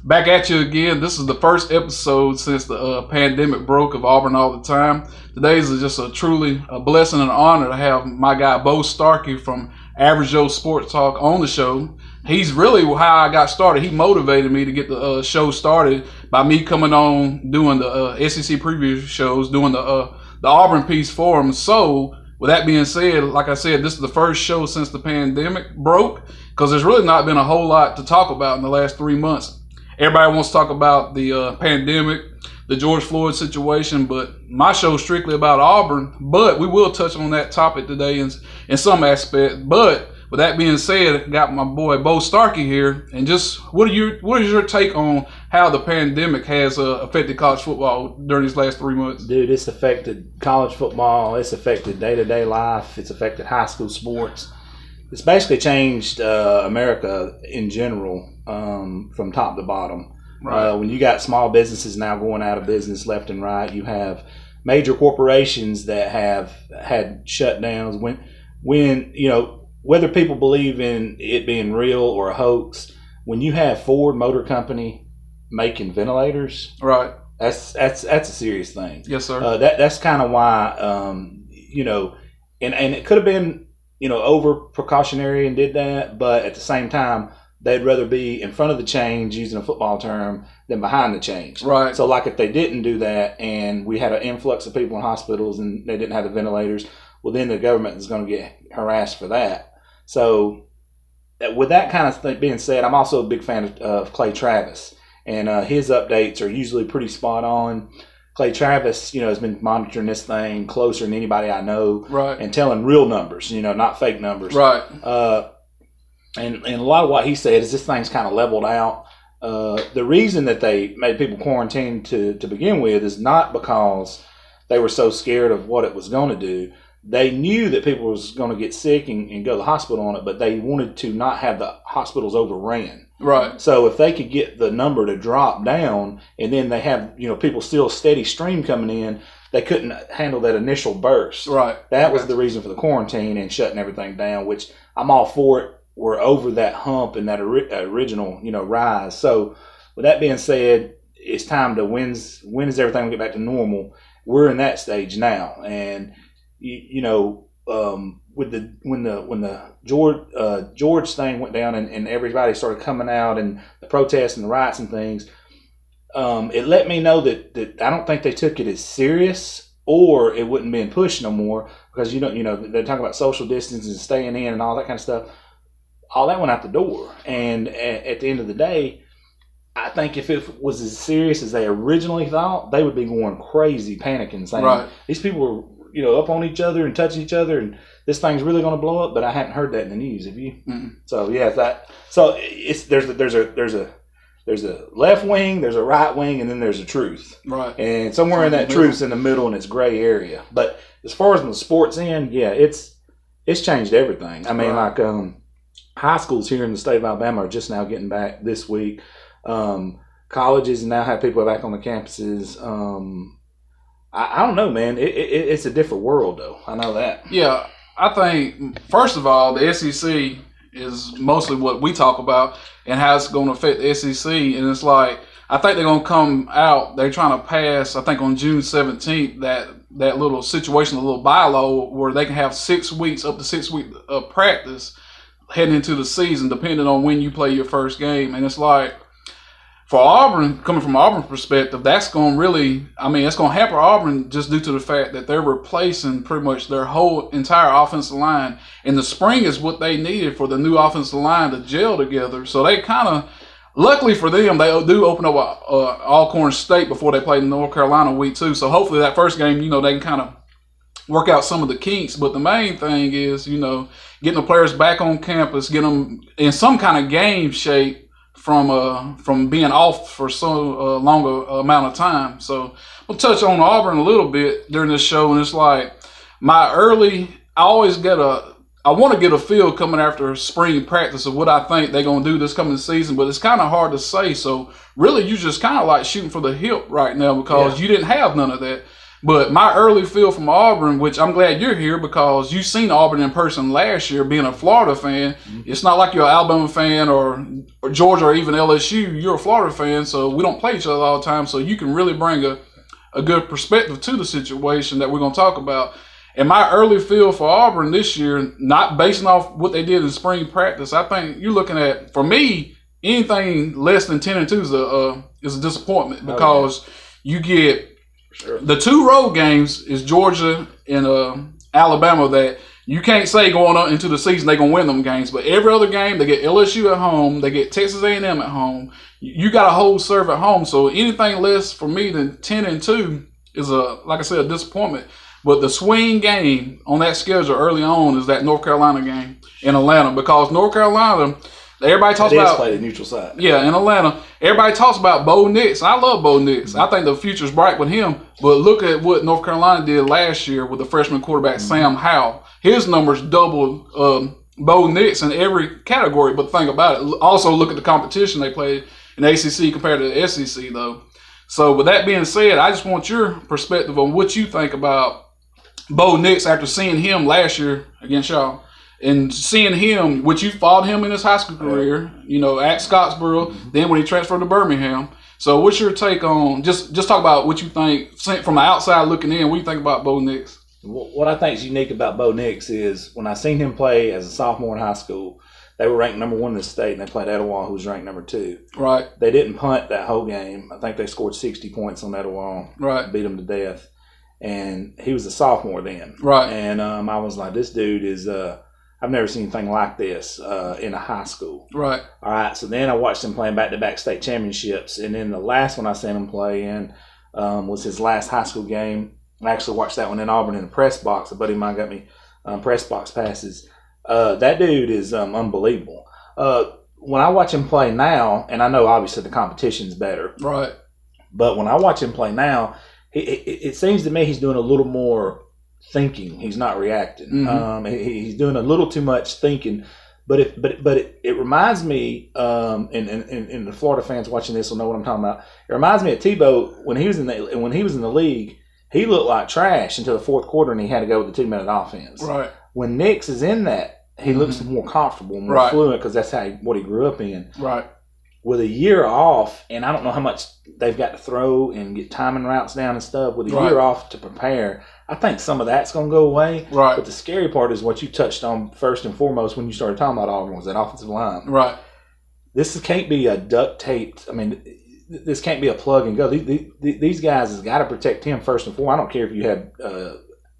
Back at you again. This is the first episode since the pandemic broke of Auburn All the Time. Today's is just a truly a blessing and honor to have my guy Bo Starkey from Average Joe Sports Talk on the show. He's really how I got started. He motivated me to get the show started by me coming on doing the SEC preview shows, doing the Auburn piece for him. So with that being said, like I said, this is the first show since the pandemic broke because there's really not been a whole lot to talk about in the last 3 months. Everybody wants to talk about the pandemic, the George Floyd situation, but my show is strictly about Auburn. But we will touch on that topic today in some aspect. But with that being said, I got my boy Bo Starkey here, and just what is your take on how the pandemic has affected college football during these last 3 months? Dude, it's affected college football. It's affected day-to-day life. It's affected high school sports. It's basically changed America in general from top to bottom. Right. When you got small businesses now going out of business left and right, you have major corporations that have had shutdowns. When you know, whether people believe in it being real or a hoax, when you have Ford Motor Company making ventilators, right, that's a serious thing. Yes, sir. That's kind of why you know, and it could have been, you know, over precautionary and did that, but at the same time, they'd rather be in front of the change, using a football term, than behind the change. Right. So, like, if they didn't do that and we had an influx of people in hospitals and they didn't have the ventilators, well, then the government is going to get harassed for that. So, with that kind of thing being said, I'm also a big fan of Clay Travis, and his updates are usually pretty spot on. Clay Travis, you know, has been monitoring this thing closer than anybody I know, right, and telling real numbers, you know, not fake numbers, right. And a lot of what he said is this thing's kind of leveled out. The reason that they made people quarantine to begin with is not because they were so scared of what it was going to do. They knew that people was going to get sick and go to the hospital on it, but they wanted to not have the hospitals overran. Right. So if they could get the number to drop down, and then they have, you know, people still steady stream coming in, they couldn't handle that initial burst. Right. That was the reason for the quarantine and shutting everything down, which I'm all for it. We're over that hump and that original, you know, rise. So with that being said, it's time to when is everything going to get back to normal? We're in that stage now, and you know, when the George thing went down and everybody started coming out and the protests and the riots and things, it let me know that I don't think they took it as serious, or it wouldn't be pushed no more, because you know they're talking about social distance and staying in and all that kind of stuff. All that went out the door, and at the end of the day, I think if it was as serious as they originally thought, they would be going crazy, panicking, saying, right, these people were, you know, up on each other and touching each other, and this thing's really going to blow up. But I hadn't heard that in the news. Have you? Mm-mm. So yeah, there's a left wing, there's a right wing, and then there's a truth. Right. And somewhere in that truth's in the middle, and it's gray area. But as far as the sports end, yeah, it's changed everything. I mean, right, like high schools here in the state of Alabama are just now getting back this week. Colleges now have people back on the campuses. I don't know, man. It's a different world, though. I know that. Yeah, I think, first of all, the SEC is mostly what we talk about and how it's going to affect the SEC. And it's like, I think they're going to come out. They're trying to pass, I think on June 17th, that little situation, a little bylaw where they can have 6 weeks, up to 6 weeks of practice heading into the season, depending on when you play your first game. And it's like, for Auburn, coming from Auburn's perspective, that's going to really, I mean, it's going to hamper Auburn just due to the fact that they're replacing pretty much their whole entire offensive line. And the spring is what they needed for the new offensive line to gel together. So they kind of, luckily for them, they do open up Alcorn State before they play North Carolina week 2. So hopefully that first game, you know, they can kind of work out some of the kinks. But the main thing is, you know, getting the players back on campus, getting them in some kind of game shape from being off for so long amount of time. So we'll touch on Auburn a little bit during this show, and it's like I want to get a feel coming after spring practice of what I think they're going to do this coming season, but it's kind of hard to say. So really, you just kind of like shooting for the hip right now because you didn't have none of that. But my early feel from Auburn, which I'm glad you're here because you've seen Auburn in person last year, being a Florida fan. It's not like you're an Alabama fan or Georgia or even LSU. You're a Florida fan, so we don't play each other all the time. So you can really bring a good perspective to the situation that we're going to talk about. And my early feel for Auburn this year, not basing off what they did in spring practice, I think you're looking at, for me, anything less than 10-2 is a disappointment because you get the 2 road games is Georgia and Alabama that you can't say going on into the season they're going to win them games. But every other game, they get LSU at home, they get Texas A&M at home. You got a whole serve at home. So anything less for me than 10-2 is, like I said, a disappointment. But the swing game on that schedule early on is that North Carolina game in Atlanta because North Carolina, everybody talks about play the neutral side. Yeah, in Atlanta, everybody talks about Bo Nix. I love Bo Nix. I think the future's bright with him. But look at what North Carolina did last year with the freshman quarterback Sam Howell. His numbers doubled Bo Nix in every category. But think about it. Also look at the competition they played in the ACC compared to the SEC, though. So with that being said, I just want your perspective on what you think about Bo Nix after seeing him last year against y'all and seeing him, which you followed him in his high school career, at Scottsboro, then when he transferred to Birmingham. So what's your take on, just talk about what you think from the outside looking in, what you think about Bo Nix? What I think is unique about Bo Nix is when I seen him play as a sophomore in high school, they were ranked number 1 in the state, and they played Etowah, who was ranked number 2. Right. They didn't punt that whole game. I think they scored 60 points on Etowah. Right. Beat them to death. And he was a sophomore then. Right. And I was like, this dude is, I've never seen anything like this in a high school. Right. All right. So then I watched him playing back-to-back state championships. And then the last one I seen him play in was his last high school game. I actually watched that one in Auburn in the press box. A buddy of mine got me press box passes. That dude is unbelievable. When I watch him play now, and I know obviously the competition's better. Right. But when I watch him play now, it seems to me he's doing a little more thinking. He's not reacting. Mm-hmm. He's doing a little too much thinking. But it reminds me, and the Florida fans watching this will know what I'm talking about. It reminds me of Tebow when he was in the league. He looked like trash until the fourth quarter, and he had to go with the 2-minute offense. Right. When Nix is in that, he looks more comfortable, more fluent because that's what he grew up in. Right. With a year off, and I don't know how much they've got to throw and get timing routes down and stuff, with a year off to prepare, I think some of that's going to go away. Right. But the scary part is what you touched on first and foremost when you started talking about Auburn was that offensive line. Right. This can't be a duct taped. I mean, this can't be a plug and go. These guys has got to protect him first and foremost. I don't care if you had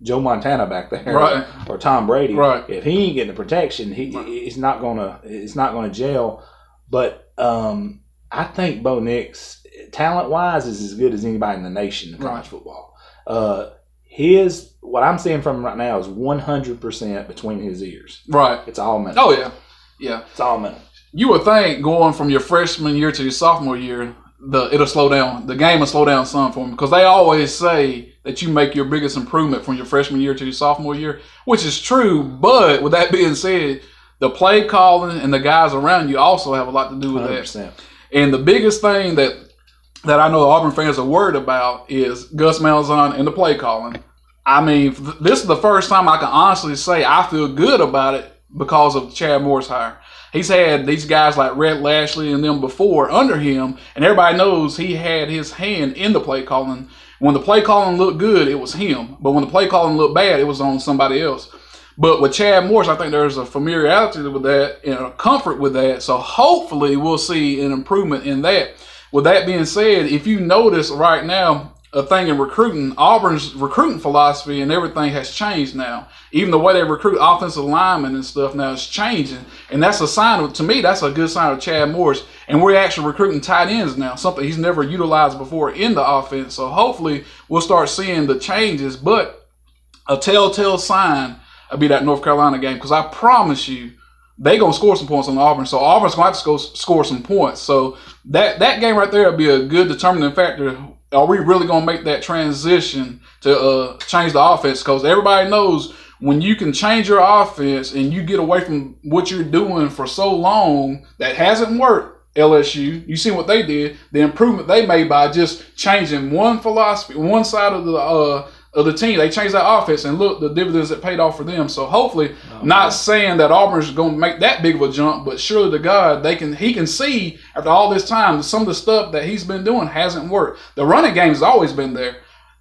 Joe Montana back there or Tom Brady. Right. If he ain't getting the protection, he's not gonna gel. But I think Bo Nix, talent-wise, is as good as anybody in the nation in college football. What I'm seeing from him right now is 100% between his ears. Right. It's all mental. Oh, yeah. Yeah. It's all mental. You would think going from your freshman year to your sophomore year, it'll slow down. The game will slow down some for him because they always say that you make your biggest improvement from your freshman year to your sophomore year, which is true. But with that being said, the play calling and the guys around you also have a lot to do with 100%. that. And the biggest thing that I know Auburn fans are worried about is Gus Malzahn and the play calling. I mean, this is the first time I can honestly say I feel good about it because of Chad Moore's hire. He's had these guys like Rhett Lashley and them before under him, and everybody knows he had his hand in the play calling. When the play calling looked good, it was him. But when the play calling looked bad, it was on somebody else. But with Chad Morris, I think there's a familiarity with that and a comfort with that. So hopefully we'll see an improvement in that. With that being said, if you notice right now, a thing in recruiting, Auburn's recruiting philosophy and everything has changed now. Even the way they recruit offensive linemen and stuff now is changing. And that's a sign of, to me, that's a good sign of Chad Morris. And we're actually recruiting tight ends now, something he's never utilized before in the offense. So hopefully we'll start seeing the changes. But a telltale sign will be that North Carolina game, because I promise you, they're going to score some points on Auburn. So Auburn's going to have to score some points. So that game right there will be a good determining factor. Are we really going to make that transition to change the offense? Because everybody knows when you can change your offense and you get away from what you're doing for so long that hasn't worked, LSU. You see what they did, the improvement they made by just changing one philosophy, one side of the team. They changed that offense, and look, the dividends that paid off for them. So hopefully, not saying that Auburn's going to make that big of a jump, but surely to God, he can see after all this time, some of the stuff that he's been doing hasn't worked. The running game has always been there.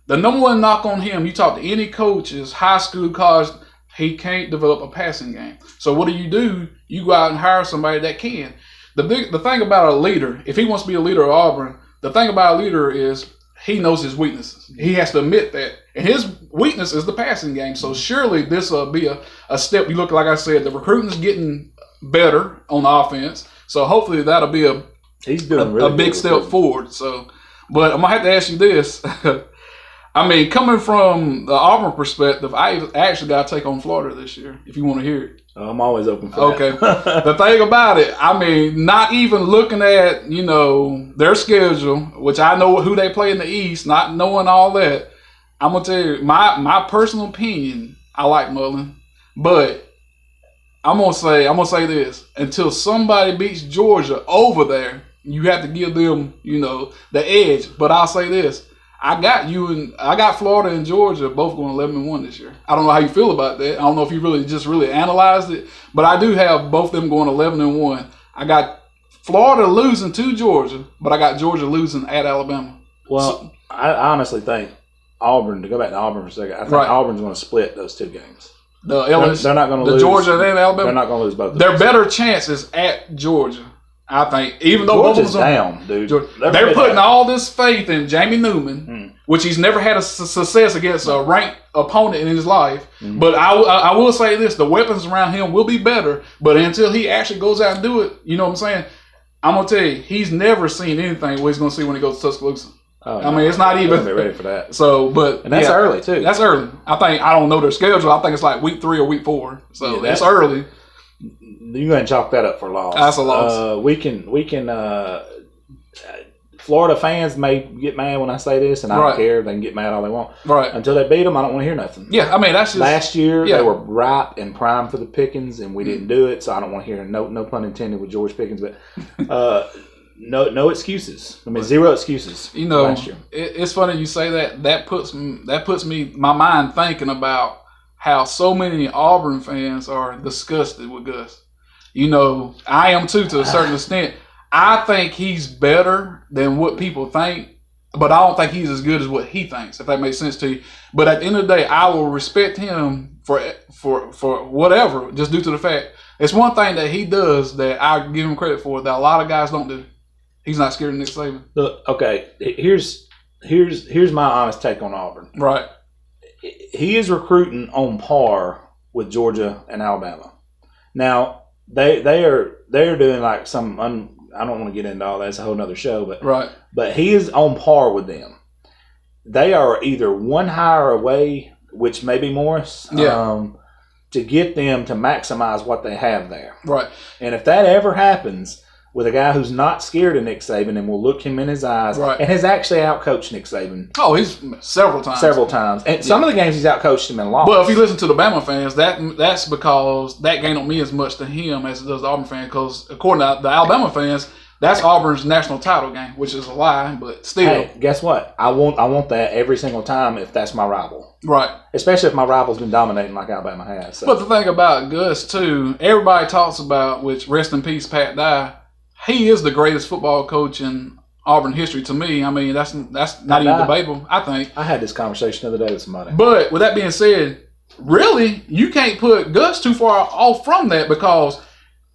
The number one knock on him, you talk to any coaches, high school, college, he can't develop a passing game. So what do? You go out and hire somebody that can. The thing about a leader, if he wants to be a leader of Auburn, the thing about a leader is he knows his weaknesses. He has to admit that. And his weakness is the passing game. So surely this will be a step. You look, like I said, the recruiting's getting better on offense. So hopefully that'll be a big step forward. So, but I'm going to have to ask you this. I mean, coming from the Auburn perspective, I actually got to take on Florida this year, if you want to hear it. I'm always open for that. Okay. The thing about it, I mean, not even looking at, their schedule, which I know who they play in the East, not knowing all that, I'm going to tell you, my personal opinion, I like Mullen, but I'm going to say this. Until somebody beats Georgia over there, you have to give them, the edge. But I'll say this. I got Florida and Georgia both going 11-1 this year. I don't know how you feel about that. I don't know if you really analyzed it, but I do have both them going 11-1. I got Florida losing to Georgia, but I got Georgia losing at Alabama. Well, I honestly think Auburn, to go back to Auburn for a second, I think Auburn's going to split those two games. They're not going to lose. Georgia and Alabama? They're not going to lose both of Their better chances at Georgia. I think, even though Georgia's down, dude. They're putting all this faith in Jamie Newman, which he's never had a success against a ranked opponent in his life. But I will say this: the weapons around him will be better. But until he actually goes out and do it, you know what I'm saying? I'm gonna tell you, he's never seen anything what he's gonna see when he goes to Tuscaloosa. I mean, it's not even. They're ready for that. So, but and that's early too. That's early. I don't know their schedule. I think it's like week 3 or week 4. So that's early. You go ahead and chalk that up for a loss. That's a loss. We can. Florida fans may get mad when I say this, and I don't care. They can get mad all they want. Right. Until they beat them, I don't want to hear nothing. Yeah, I mean that's just last year. They were ripe and prime for the pickings, and we didn't do it. So I don't want to hear no pun intended with George Pickens, but no excuses. I mean, zero excuses. Last year. It's funny you say that. That puts my mind thinking about how so many Auburn fans are disgusted with Gus. I am too, to a certain extent. I think he's better than what people think, but I don't think he's as good as what he thinks, if that makes sense to you. But at the end of the day, I will respect him for whatever, just due to the fact it's one thing that he does that I give him credit for that a lot of guys don't do. He's not scared of Nick Saban. Look, okay, here's my honest take on Auburn. Right. He is recruiting on par with Georgia and Alabama. Now they're doing like some I don't want to get into all that. It's a whole nother show, but he is on par with them. They are either one hire away, which may be Morris, to get them to maximize what they have there. Right. And if that ever happens with a guy who's not scared of Nick Saban and will look him in his eyes and has actually outcoached Nick Saban. Oh, he's several times. And some of the games he's outcoached him and lost. But if you listen to the Bama fans, that's because that game don't mean as much to him as it does the Auburn fans. Because according to the Alabama fans, that's Auburn's national title game, which is a lie, but still. Hey, guess what? I want that every single time if that's my rival. Right. Especially if my rival's been dominating like Alabama has. So. But the thing about Gus, too, everybody talks about, which rest in peace, Pat Dye, he is the greatest football coach in Auburn history to me. I mean, that's not even debatable, I think. I had this conversation the other day with somebody. But with that being said, really, you can't put Gus too far off from that, because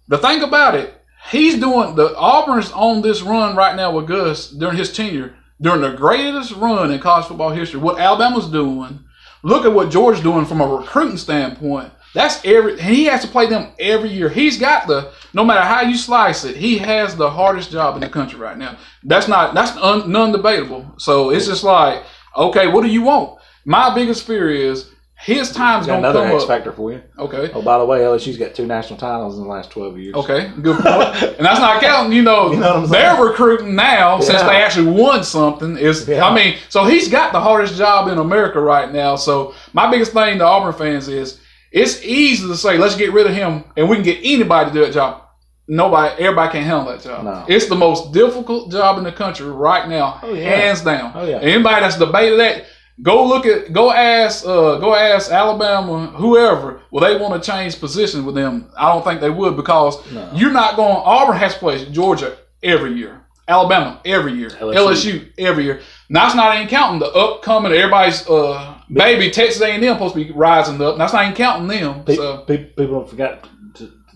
the thing about it, Auburn's on this run right now with Gus during his tenure, during the greatest run in college football history. What Alabama's doing, look at what Georgia's doing from a recruiting standpoint. He has to play them every year. He's got no matter how you slice it, he has the hardest job in the country right now. That's non-debatable. So it's just like, okay, what do you want? My biggest fear is his time's going to come up. Another X factor for you. Okay. Oh, by the way, LSU's got 2 national titles in the last 12 years. Okay, good point. And that's not counting, you know what I'm saying? They're recruiting now since they actually won something. I mean, so he's got the hardest job in America right now. So my biggest thing to Auburn fans is, it's easy to say, let's get rid of him and we can get anybody to do that job. everybody can't handle that job. No. It's the most difficult job in the country right now, hands down. Oh yeah. Anybody that's debated that, go ask Alabama, whoever, will they want to change positions with them? I don't think they would, because you're not going. Auburn has played Georgia every year, Alabama every year, LSU every year. Now that's not even counting the upcoming, everybody's baby Texas A&M supposed to be rising up. That's not even counting them. People don't forget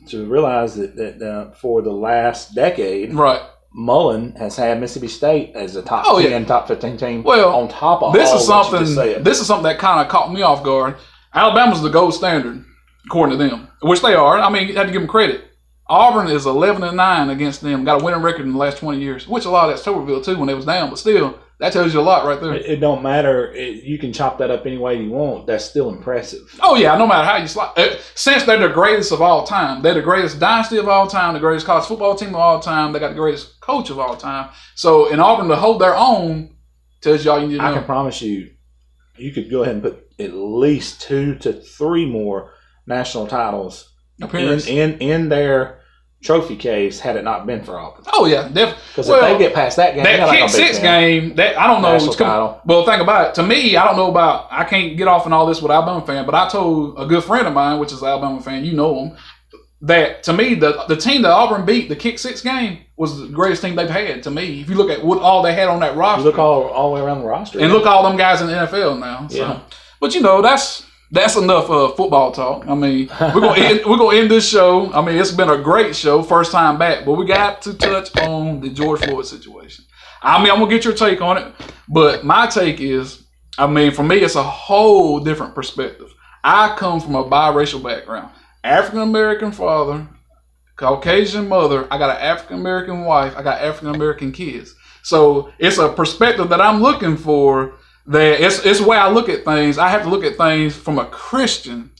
to realize that for the last decade, right, Mullen has had Mississippi State as a top 10, top 15 team. Well, on top of this all is something. What you just said. This is something that kind of caught me off guard. Alabama's the gold standard, according to them, which they are. I mean, you have to give them credit. Auburn is 11-9 against them. Got a winning record in the last 20 years, which a lot of that's Tuberville too when they was down. But still, that tells you a lot right there. It don't matter. You can chop that up any way you want. That's still impressive. Oh yeah, no matter how you slide. Since they're the greatest of all time, they're the greatest dynasty of all time, the greatest college football team of all time. They got the greatest coach of all time. So in Auburn to hold their own tells you all you need to know. I can promise you could go ahead and put at least 2 to 3 more national titles in their trophy case had it not been for Auburn. Oh yeah, definitely. Because if they get past that game, that kick six game, that I don't know. Well, think about it. To me, I don't know about. I can't get off on all this with Alabama fan, but I told a good friend of mine, which is an Alabama fan, you know him, that to me the team that Auburn beat, the kick six game, was the greatest team they've had. To me, if you look at what all they had on that roster, you look all the way around the roster, and look all them guys in the NFL now. So. Yeah. But you know that's enough football talk. I mean, we're gonna end this show. I mean, it's been a great show, first time back, but we got to touch on the George Floyd situation. I mean, I'm gonna get your take on it, but my take is, I mean, for me, it's a whole different perspective. I come from a biracial background, African American father, Caucasian mother. I got an African American wife. I got African American kids. So it's a perspective that I'm looking for. That it's the way I look at things. I have to look at things from a Christian.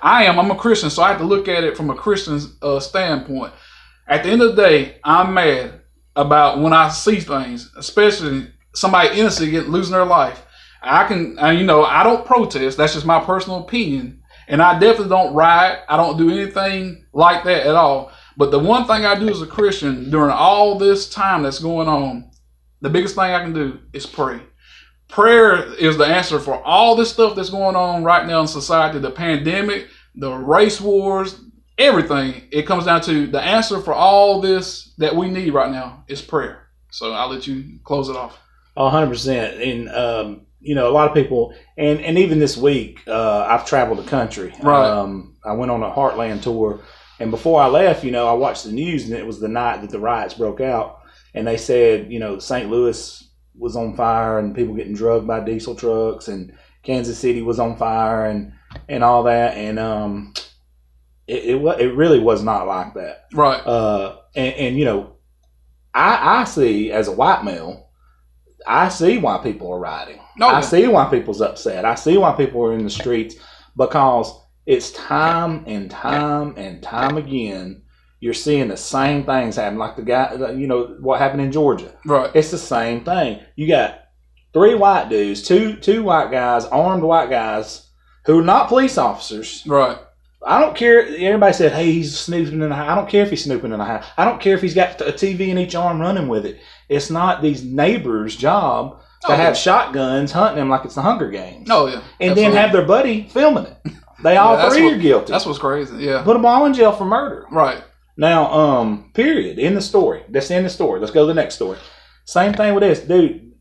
I'm a Christian, so I have to look at it from a Christian standpoint. At the end of the day, I'm mad about when I see things, especially somebody innocent losing their life. I don't protest. That's just my personal opinion, and I definitely don't riot. I don't do anything like that at all. But the one thing I do as a Christian during all this time that's going on, the biggest thing I can do is pray. Prayer is the answer for all this stuff that's going on right now in society, the pandemic, the race wars, everything. It comes down to the answer for all this that we need right now is prayer. So I'll let you close it off. 100%. And, a lot of people, and even this week, I've traveled the country. Right. I went on a Heartland tour. And before I left, I watched the news, and it was the night that the riots broke out. And they said, St. Louis was on fire and people getting drugged by diesel trucks, and Kansas City was on fire and all that. And it really was not like that. Right. I see, as a white male, I see why people are rioting. Oh, yeah. I see why people's upset. I see why people are in the streets, because it's time and time and time again. You're seeing the same things happen, like the guy, what happened in Georgia. Right. It's the same thing. You got 3 white dudes, two white guys, armed white guys, who are not police officers. Right. I don't care. Everybody said, hey, he's snooping in the house. I don't care if he's snooping in the house. I don't care if he's got a TV in each arm running with it. It's not these neighbors' job to have shotguns hunting them like it's the Hunger Games. Oh, yeah. And Absolutely. then have their buddy filming it. They all three are guilty. That's what's crazy, yeah. Put them all in jail for murder. Right. Now, period. In the story. That's in the story. Let's go to the next story. Same thing with this. Dude,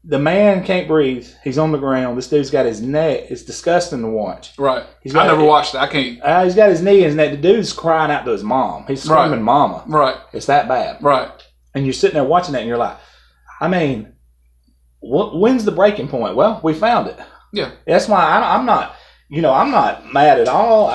the man can't breathe. He's on the ground. This dude's got his neck. It's disgusting to watch. Right. I never watched it. I can't. He's got his knee in his neck. The dude's crying out to his mom. He's screaming, mama. Right. It's that bad. Right. And you're sitting there watching that and you're like, I mean, when's the breaking point? Well, we found it. Yeah. That's why I'm not mad at all.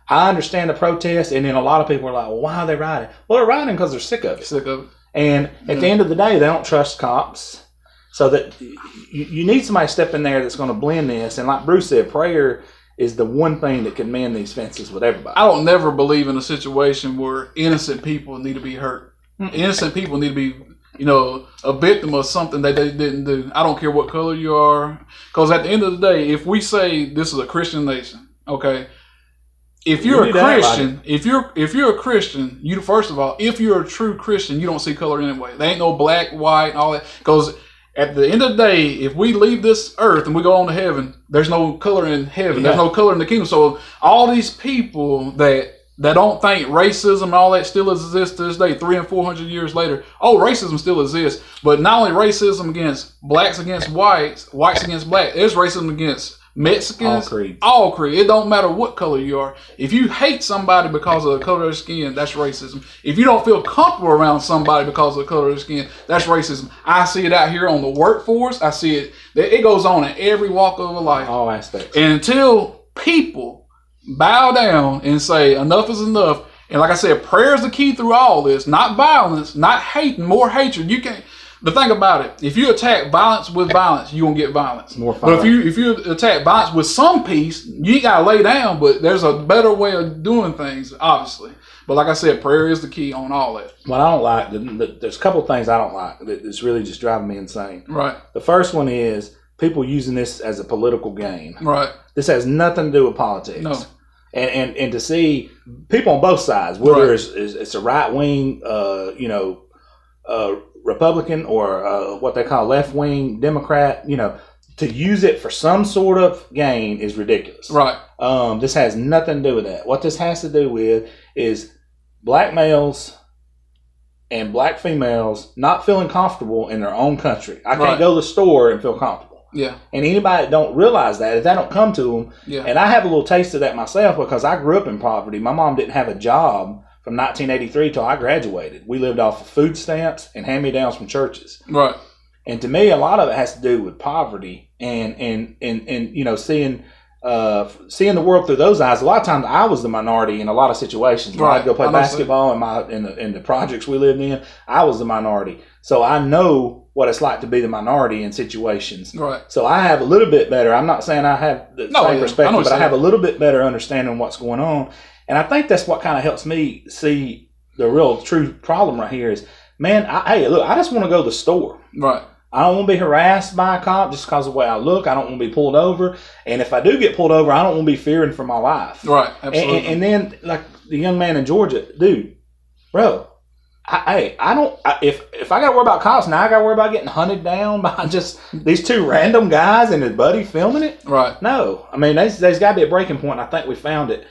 I understand the protest, and then a lot of people are like, well, why are they rioting? Well, they're rioting because they're sick of it. Sick of it. And at the end of the day, they don't trust cops. So that you need somebody to step in there that's going to blend this. And like Bruce said, prayer is the one thing that can mend these fences with everybody. I don't never believe in a situation where innocent people need to be hurt. Mm-hmm. Innocent people need to be, a victim of something that they didn't do. I don't care what color you are. Because at the end of the day, if we say this is a Christian nation, okay, if you're a Christian, if you're a Christian, you first of all, if you're a true Christian, you don't see color anyway. There ain't no black, white, and all that. Because at the end of the day, if we leave this earth and we go on to heaven, there's no color in heaven. Yeah. There's no color in the kingdom. So all these people that don't think racism and all that still exists to this day, 300 and 400 years later. Oh, racism still exists, but not only racism against blacks against whites, whites against black. There's racism against Mexicans, all creed. It don't matter what color you are. If you hate somebody because of the color of their skin, that's racism. If you don't feel comfortable around somebody because of the color of their skin, that's racism. I see it out here on the workforce. I see it. It goes on in every walk of life. All aspects. And until people bow down and say enough is enough, and like I said, prayer is the key through all this. Not violence, not hate, more hatred. You can't. The thing about it, if you attack violence with violence, you're going to get violence. More fire. But if you attack violence with some peace, you ain't got to lay down, but there's a better way of doing things, obviously. But like I said, prayer is the key on all that. What I don't like, there's a couple of things I don't like that's really just driving me insane. Right. The first one is people using this as a political game. Right. This has nothing to do with politics. No. And to see people on both sides, whether it's a right wing, Republican or what they call left wing Democrat, to use it for some sort of gain is ridiculous. Right. This has nothing to do with that. What this has to do with is black males and black females not feeling comfortable in their own country. I can't go to the store and feel comfortable. Yeah. And anybody that don't realize that, if that don't come to them, and I have a little taste of that myself because I grew up in poverty. My mom didn't have a job from 1983 till I graduated. We lived off of food stamps and hand-me-downs from churches. Right. And to me, a lot of it has to do with poverty and seeing the world through those eyes. A lot of times, I was the minority in a lot of situations. When I'd go play basketball in the projects we lived in, I was the minority. So I know what it's like to be the minority in situations. Right. So I have a little bit better. I'm not saying I have the same perspective, but I have a little bit better understanding of what's going on. And I think that's what kind of helps me see the real true problem right here is, man, I just want to go to the store. Right. I don't want to be harassed by a cop just because of the way I look. I don't want to be pulled over. And if I do get pulled over, I don't want to be fearing for my life. Right. Absolutely. And then, like the young man in Georgia, dude, bro, if I got to worry about cops, now I got to worry about getting hunted down by just these two random guys and his buddy filming it? Right. No. I mean, there's got to be a breaking point. I think we found it.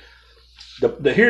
Here's